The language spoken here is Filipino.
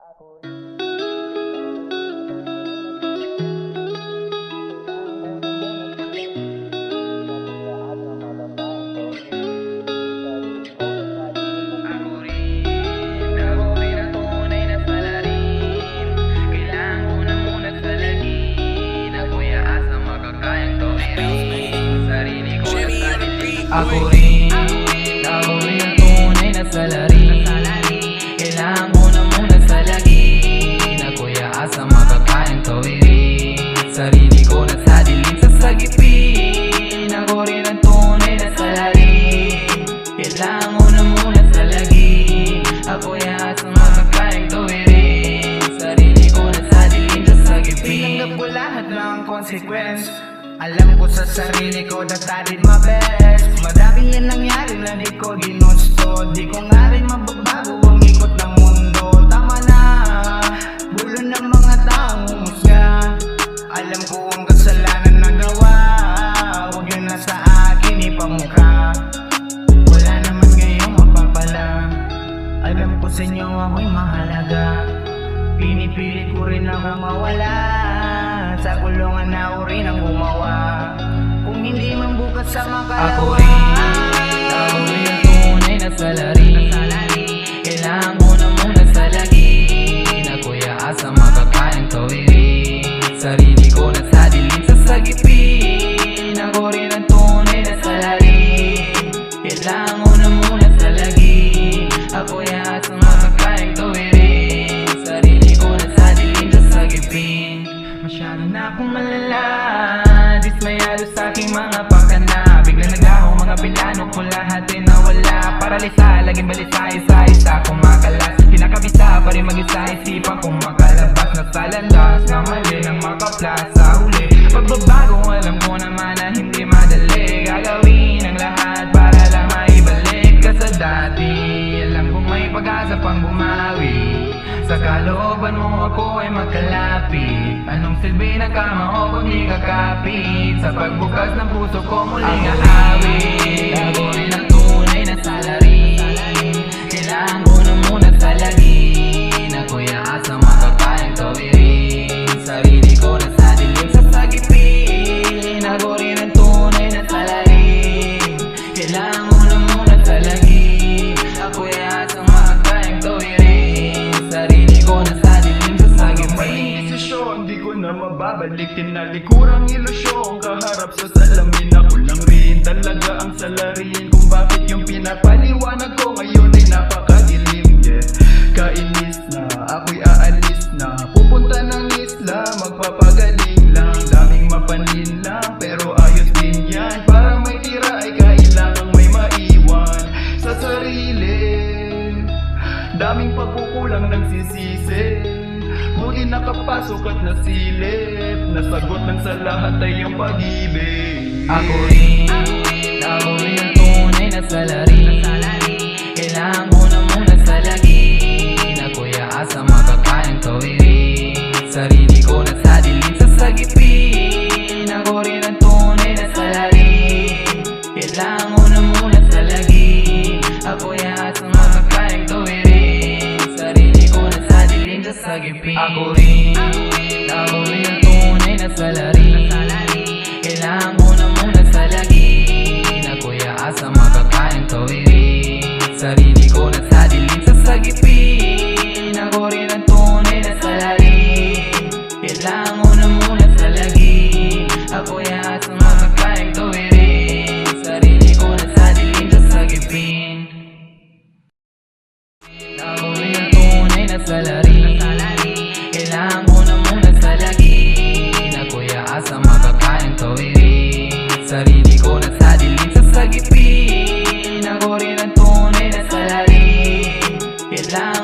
Ako rin ang tunay na salarin. Kailangan ko na muna salagin. Ako'y aasa makakayang tawirin. Sarili ko na sa dilim sasagipin. Ako rin ang tunay na salarin. Kailangan ko na muna salagin. Ako'y aasa makakayang tawirin. Sarili ko na sa dilim sasagipin. Tinanggap ko lahat ng consequence. Alam ko sa sarili ko that I did my best. Madami yan nangyari na di ko ginusto. Di ko nga rin mababago ang ikot ng mundo. Tama na, bulo ng mga taong humusga. Alam ko ang kasalanan na gawa. Huwag yun na sa akin ipamukha. Wala naman ngayong mapapala. Alam ko sa inyo ako'y mahalaga. Pinipilit ko rin ako mawala. Sa kulungan na ako rin ang gumawa. Kung hindi man bukas sa makalawa. Ako rin ang tunay na salarin. Kailangan ko na muna salagin. Ako'y aasa makakayang tawirin. Sarili ko na sa dilim sasagipin. Ako rin ang tunay na salarin. Kailangan ko na muna salagin. Ako'y aasa makakayang tawirin. Sarili ko na sa dilim sasagipin. Masyado na akong malala. Dismayado sa aking mga pakana. Biglang naglaho mga plano ko lahat ay nawala. Paralisa, laging balisa, isa-isa kumakalas. Kinakabisa pa rin mag-isa, isipan kong makalabas. Nasa landas na mali nang makaplas sa huli. Pagbabago alam ko naman na hindi madali. Gagawin ang lahat para lang maibalik ka sa dati. Alam kong may pag-asa pang bumawi. Sa kalooban mo ako ay magkalapit. Anong silbi ng kama o kung di kakapit? Sa pagbukas ng puso ko muling aawit. Ako rin ang tunay na salarin. Kailangan ko na muna salagin. Ako'y aasa makakayang tawirin. Sarili ko na sa dilim sasagipin. Ako rin ang tunay na salarin. Kailangan ko na muna salagin. Ako'y aasa makakayang tawirin. Sarili ko na sa dilim sasagipin. Maling desisyon, di ko na mababalik. Tinalikurang ilusyon, kaharap sa salamin. Ako lang rin talaga ang salarin. Kung bakit yung pinapaliwanag ko ngayon ay napakadilim. Yeah, kainis na, ako'y aalis na. Pupunta ng isla, magpapagaling lang. Daming mapanlin lang, pero ayos din yan. Para may tira ay kailangang may maiwan sa sarili. Daming pagkukulang nagsisisi. Buti nakapasok at nasilip. Nasagot lang sa lahat ay ang pag-ibig. Ako rin ang tunay na salarin. Kailangan ko na muna salagin. Ako'y aasa makakayang tawirin. Sarili ko na sa dilim sasagipin. Ako rin ang tunay na salarin. Kailangan ko na muna salagin. Ako'y aasa makakayang tawirin. Sarili ko na sa dilim sasagipin. Ako rin ang tunay na salarin. Kailangan ko na muna salagin. Ako'y aasa makakayang tawirin. Sarili ko na sa dilim sasagipin. Ako rin ang tunay na salarin. Kailangan ko na muna salagin. Ako'y aasa makakayang tawirin. Sarili ko na sa dilim sasagipin. Ako rin ang tunay na salarin. Kailangan ko na muna salagin. Ako'y aasa makakayang tawirin. Sarili ko na sa dilim sasagipin. Ako rin ang tunay na salarin. Kailangan